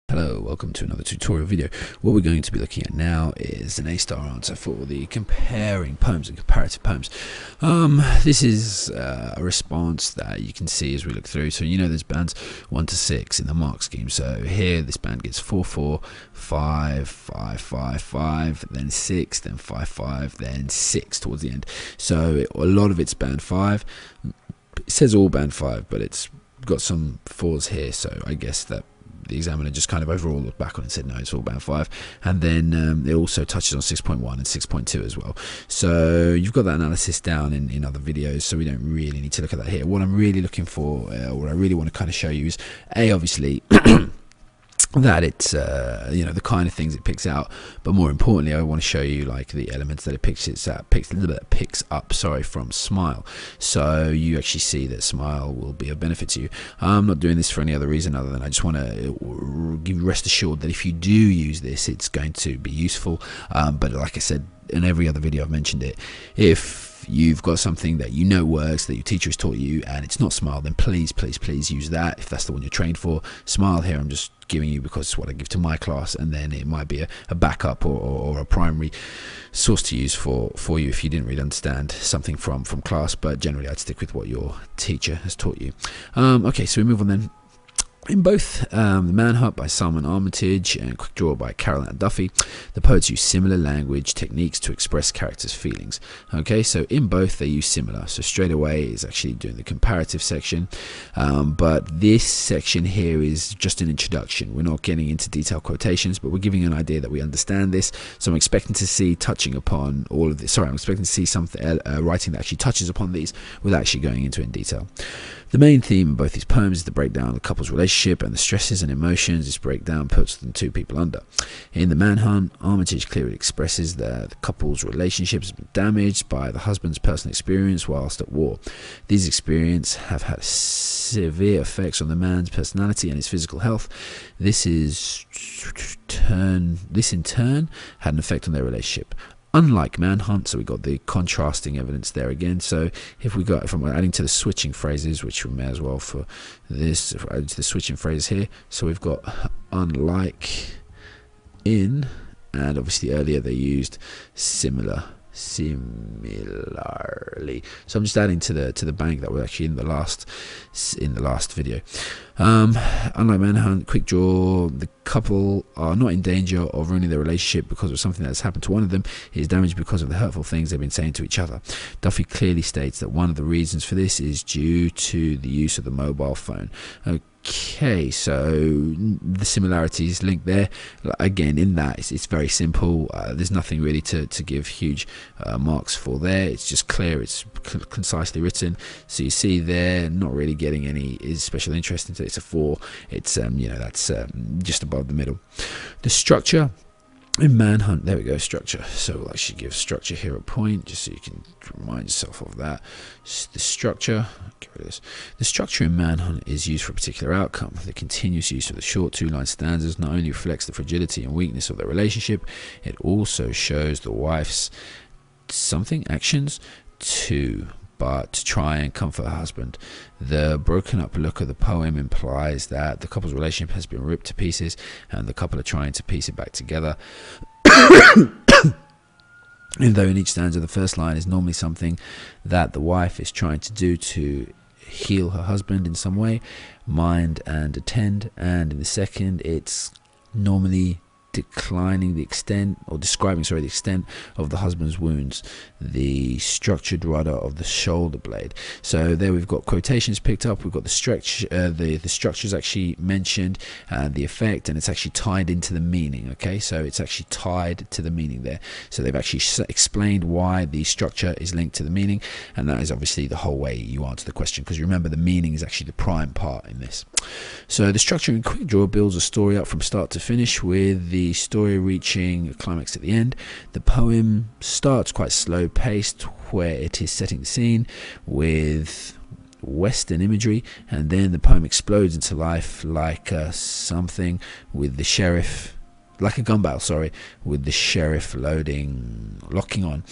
Hello, welcome to another tutorial video. What we're going to be looking at now is an A-star answer for the comparing poems and comparative poems. This is a response that you can see as we look through. So you know there's bands 1 to 6 in the mark scheme. So here this band gets 4 4, 5 5 5 5, then 6, then 5 5, then 6 towards the end. So a lot of it's band 5. It says all band 5, but it's got some 4s here. So I guess that the examiner just kind of overall looked back on it and said no, it's all band 5. And then it also touches on 6.1 and 6.2 as well. So you've got that analysis down in other videos, so we don't really need to look at that here. What I'm really looking for, what I really want to kind of show you is obviously that it's the kind of things it picks out, but more importantly I want to show you like the elements that it picks up from Smile, so you actually see that Smile will be of benefit to you. I'm not doing this for any other reason other than I just want to give you rest assured that if you do use this, it's going to be useful. But like I said in every other video I've mentioned it, if you've got something that you know works, that your teacher has taught you, and it's not Smile, then please use that if that's the one you're trained for. Smile here I'm just giving you because it's what I give to my class, and then it might be a backup or a primary source to use for you if you didn't really understand something from class, but generally I'd stick with what your teacher has taught you. Okay, so we move on then. In both The Manhunt by Salman Armitage and Quick Draw by Carol Ann Duffy, the poets use similar language techniques to express characters' feelings. Okay, so in both they use similar. So straight away is actually doing the comparative section, but this section here is just an introduction. We're not getting into detailed quotations, but we're giving you an idea that we understand this. So I'm expecting to see touching upon all of this. Sorry, I'm expecting to see something writing that actually touches upon these without actually going into it in detail. The main theme in both these poems is the breakdown of the couple's relationship and the stresses and emotions this breakdown puts the two people under. In The Manhunt, Armitage clearly expresses that the couple's relationship has been damaged by the husband's personal experience whilst at war. These experiences have had severe effects on the man's personality and his physical health. This in turn had an effect on their relationship. Unlike Manhunt, so we got the contrasting evidence there again. So if I'm adding to the switching phrases, which we may as well for this, if I add to the switching phrases here, so we've got unlike, in, and obviously earlier they used similarly. So I'm just adding to the bank that were actually in the last video. Unlike Manhunt, Quick Draw, the couple are not in danger of ruining their relationship because of something that's happened to one of them. It is damaged because of the hurtful things they've been saying to each other. Duffy clearly states that one of the reasons for this is due to the use of the mobile phone. Okay, so the similarities linked there. Again, in that it's very simple. There's nothing really to give huge marks for there. It's just clear, it's concisely written. So you see there, not really getting any special interest into it. It's a 4. It's that's just above the middle. The structure in Manhunt, there we go, structure. So we'll actually give structure here a point, just so you can remind yourself of that. The structure, get rid of this. The structure in Manhunt is used for a particular outcome. The continuous use of the short 2-line stanzas not only reflects the fragility and weakness of their relationship, it also shows the wife's actions to try and comfort her husband. The broken up look of the poem implies that the couple's relationship has been ripped to pieces and the couple are trying to piece it back together. Even though in each stanza the first line is normally something that the wife is trying to do to heal her husband in some way, mind and attend, and in the second it's normally describing the extent of the husband's wounds, the structured rudder of the shoulder blade. So there we've got quotations picked up, we've got the structures actually mentioned, and the effect, and it's actually tied into the meaning. Okay, so it's actually tied to the meaning there. So they've actually explained why the structure is linked to the meaning, and that is obviously the whole way you answer the question, because you remember the meaning is actually the prime part in this. So the structure in Quick Draw builds a story up from start to finish, with the story reaching a climax at the end. The poem starts quite slow paced, where it is setting the scene with Western imagery, and then the poem explodes into life like something with the sheriff like a gun barrel, sorry, with the sheriff locking on.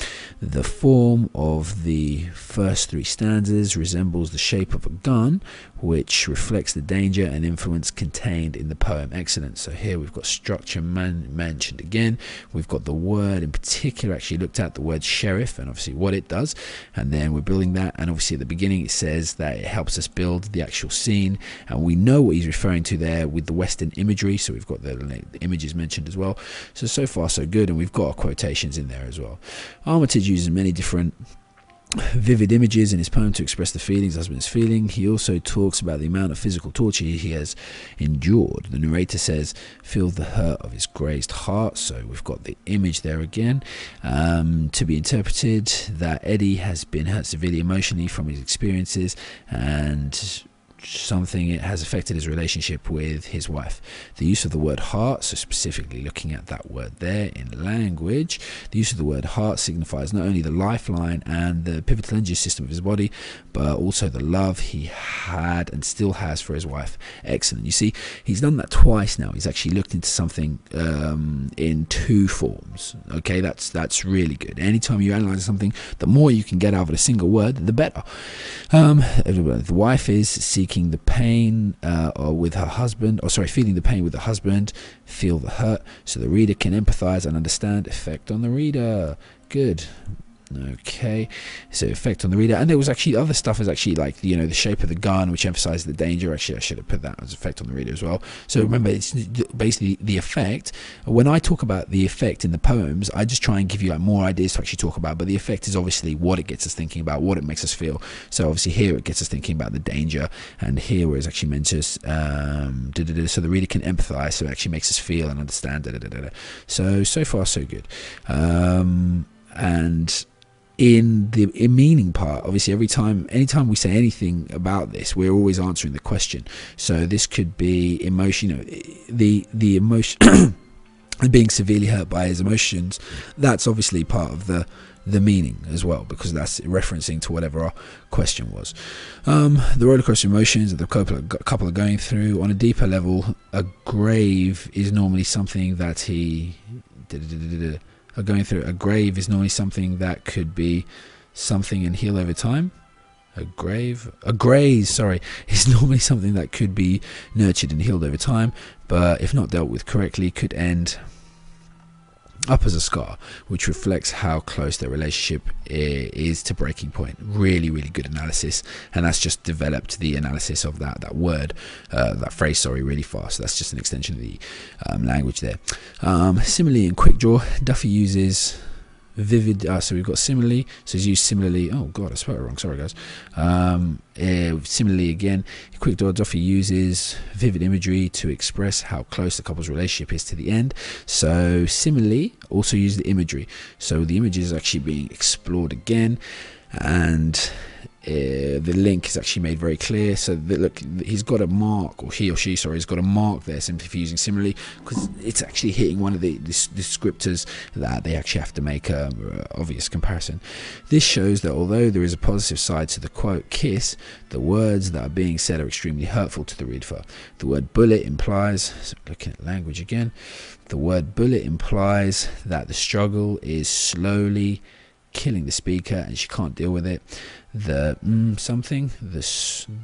The form of the first 3 stanzas resembles the shape of a gun, which reflects the danger and influence contained in the poem. Excellent. So here we've got structure mentioned again. We've got the word in particular actually looked at, the word sheriff, and obviously what it does, and then we're building that. And obviously at the beginning it says that it helps us build the actual scene, and we know what he's referring to there with the Western imagery. So we've got the images mentioned as well. So far so good, and we've got our quotations in there as well. Armitage uses many different vivid images in his poem to express the feelings the husband is feeling. He also talks about the amount of physical torture he has endured. The narrator says, feel the hurt of his grazed heart. So we've got the image there again, to be interpreted that Eddie has been hurt severely emotionally from his experiences, and something it has affected his relationship with his wife. The use of the word heart, so specifically looking at that word there in language, the use of the word heart signifies not only the lifeline and the pivotal energy system of his body, but also the love he had and still has for his wife. Excellent. You see, he's done that twice now. He's actually looked into something in 2 forms. Okay, that's really good. Anytime you analyze something, the more you can get out of a single word, the better. The wife is seeking the pain with her husband, feeling the pain with the husband, feel the hurt, so the reader can empathize and understand. Effect on the reader. Good. Okay, so effect on the reader. And there was actually other stuff, is actually like, you know, the shape of the gun, which emphasized the danger. Actually, I should have put that as effect on the reader as well. So remember, it's basically the effect. When I talk about the effect in the poems, I just try and give you like more ideas to actually talk about, but the effect is obviously what it gets us thinking about, what it makes us feel. So obviously here it gets us thinking about the danger, and here where it's actually meant to so the reader can empathize, so it actually makes us feel and understand. So far so good. And in the meaning part, obviously anytime we say anything about this, we're always answering the question. So this could be emotion, you know, the emotion being severely hurt by his emotions. That's obviously part of the meaning as well, because that's referencing to whatever our question was. The roller coaster emotions that the couple are going through. On a deeper level, a grave is normally something that a grave is normally something that could be something and heal over time. A graze, is normally something that could be nurtured and healed over time, but if not dealt with correctly, could end up as a scar, which reflects how close their relationship is to breaking point. Really, really good analysis, and that's just developed the analysis of that word, that phrase, really fast. That's just an extension of the language there. Similarly, in Quick Draw, Duffy uses vivid, so we've got similarly, so he's used similarly. Oh god, I spelled it wrong, sorry guys. Similarly again, Quick Draw, Duffy uses vivid imagery to express how close the couple's relationship is to the end. So similarly also use the imagery, so the image is actually being explored again, and the link is actually made very clear. So that, look, he's got a mark, or he or she, sorry, has got a mark there simply for using similarly, because it's actually hitting one of the descriptors that they actually have to make a obvious comparison. This shows that although there is a positive side to the quote kiss, the words that are being said are extremely hurtful to the reader. The word bullet implies, so looking at language again, the word bullet implies that the struggle is slowly killing the speaker and she can't deal with it. The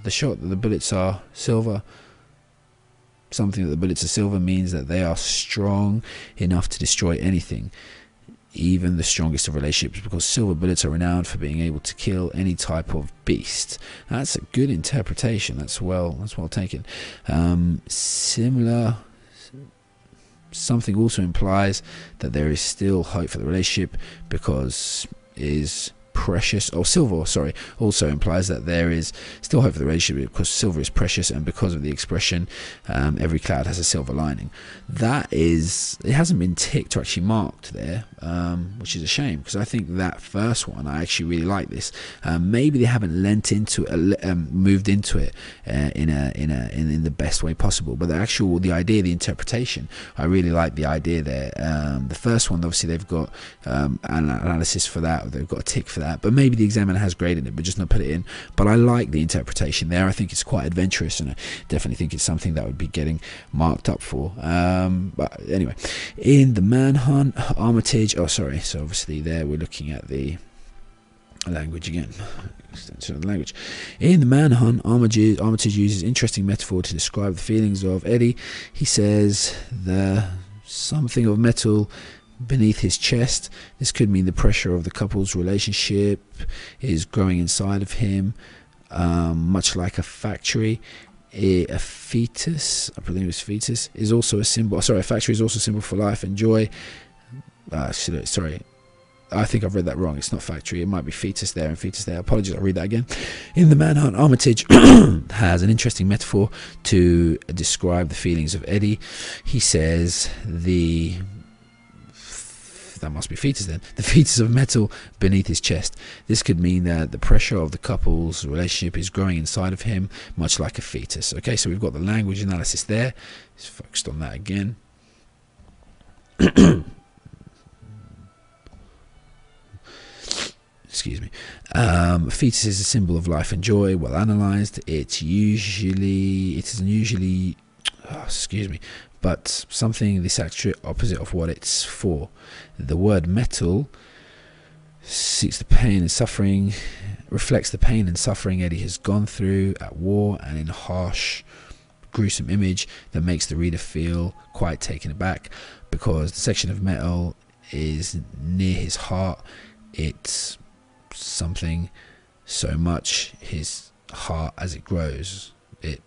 shot that the bullets are silver, something that the bullets are silver means that they are strong enough to destroy anything, even the strongest of relationships, because silver bullets are renowned for being able to kill any type of beast. That's a good interpretation. That's well taken. Similar, something also implies that there is still hope for the relationship because is precious, or silver, also implies that there is still hope for the relationship because silver is precious, and because of the expression every cloud has a silver lining. That is, it hasn't been ticked or actually marked there, which is a shame, because I think that first one, I actually really like this. Maybe they haven't moved into it in the best way possible, but the idea, the interpretation, I really like the idea there. The first one, obviously they've got an analysis for that, they've got a tick for that, but maybe the examiner has graded it but just not put it in. But I like the interpretation there. I think it's quite adventurous, and I definitely think it's something that would be getting marked up for. But anyway, in the Manhunt, Armitage, so obviously there we're looking at the language again. Extension of the language. In the Manhunt, Armitage uses interesting metaphor to describe the feelings of Eddie. He says the something of metal beneath his chest. This could mean the pressure of the couple's relationship is growing inside of him, much like a factory. A fetus, I believe it's fetus, is also a symbol. A factory is also a symbol for life and joy. Sorry, I think I've read that wrong. It's not factory. It might be fetus there and fetus there. Apologies, I'll read that again. In the Manhunt, Armitage has an interesting metaphor to describe the feelings of Eddie. He says that must be fetus then. The fetus of metal beneath his chest. This could mean that the pressure of the couple's relationship is growing inside of him, much like a fetus. Okay, so we've got the language analysis there. Just focused on that again. Excuse me. Fetus is a symbol of life and joy. Well analysed. It isn't usually, but something this actually opposite of what it's for. The word metal seeks the pain and suffering, reflects the pain and suffering Eddie has gone through at war, and in a harsh, gruesome image that makes the reader feel quite taken aback, because the section of metal is near his heart. It's something so much his heart as it grows. You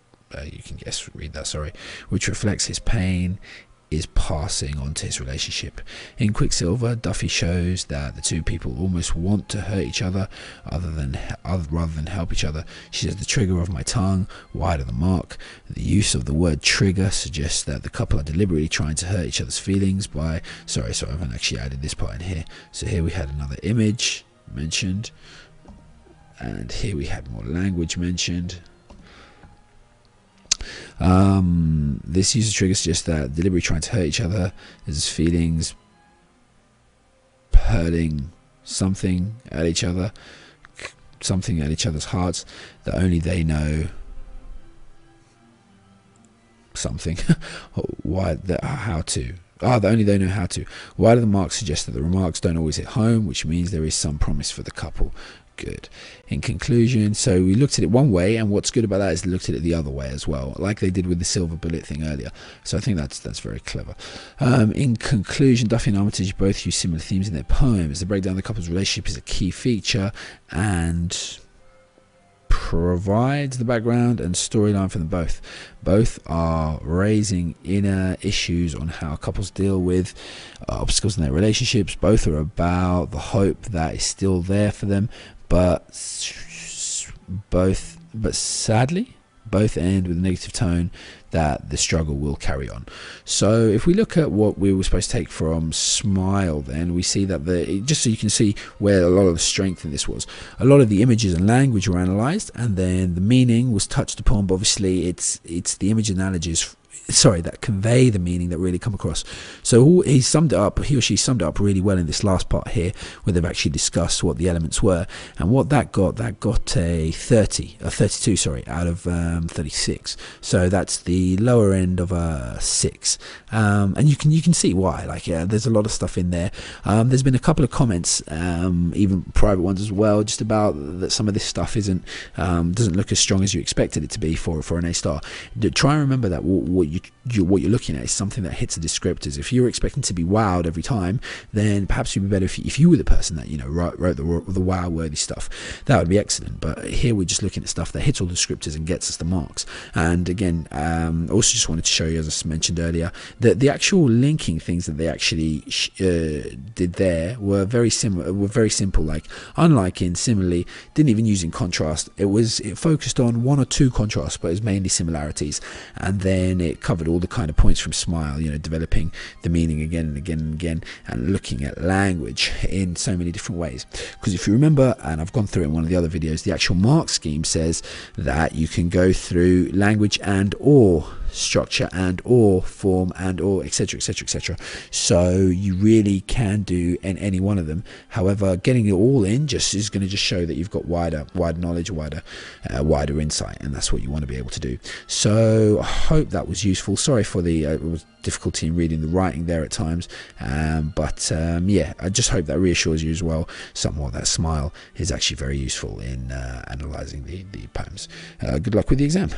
can read that, which reflects his pain is passing on to his relationship. In Quicksilver, Duffy shows that the two people almost want to hurt each other rather than help each other. She says, the trigger of my tongue, wide of the mark. The use of the word trigger suggests that the couple are deliberately trying to hurt each other's feelings by, I haven't actually added this part in here. So here we had another image mentioned, and here we had more language mentioned. This use of trigger suggests that deliberately trying to hurt each other is feelings, hurting something at each other, something at each other's hearts that only they know. Something that only they know how to. Why do the marks suggest that the remarks don't always hit home, which means there is some promise for the couple. Good. In conclusion, so we looked at it one way, and what's good about that is they looked at it the other way as well, like they did with the silver bullet thing earlier. So I think that's very clever. In conclusion, Duffy and Armitage both use similar themes in their poems. The breakdown of the couple's relationship is a key feature and provides the background and storyline for them both. Both are raising inner issues on how couples deal with obstacles in their relationships. Both are about the hope that is still there for them, but sadly both end with a negative tone that the struggle will carry on. So if we look at what we were supposed to take from Smile, then we see that just so you can see where a lot of the strength in this was, a lot of the images and language were analysed, and then the meaning was touched upon, but obviously it's the image analogies that convey the meaning that really come across. So he or she summed it up really well in this last part here, where they've actually discussed what the elements were, and what that got a 32 out of 36. So that's the lower end of a 6, and you can see why. There's a lot of stuff in there. There's been a couple of comments, even private ones as well, just about that some of this stuff doesn't look as strong as you expected it to be for an A-star. Try and remember that what you're looking at is something that hits the descriptors. If you're expecting to be wowed every time, then perhaps it would be better if you were the person that wrote the wow worthy stuff. That would be excellent. But here we're just looking at stuff that hits all the descriptors and gets us the marks. And again, also just wanted to show you, as I mentioned earlier, that the actual linking things that they actually did there were very similar, were very simple. Like unliking, similarly, didn't even use in contrast. It focused on one or two contrasts, but it was mainly similarities. And then it covered all the kind of points from Smile, developing the meaning again and again and again, and looking at language in so many different ways. Because if you remember, and I've gone through it in one of the other videos, the actual mark scheme says that you can go through language and or structure and or form and or etc etc etc. So you really can do any one of them. However, getting it all in just is going to just show that you've got wider knowledge, wider insight, and that's what you want to be able to do. So I hope that was useful. Sorry for the difficulty in reading the writing there at times, but yeah, I just hope that reassures you as well somewhat that smile is actually very useful in analysing the poems. Good luck with the exam.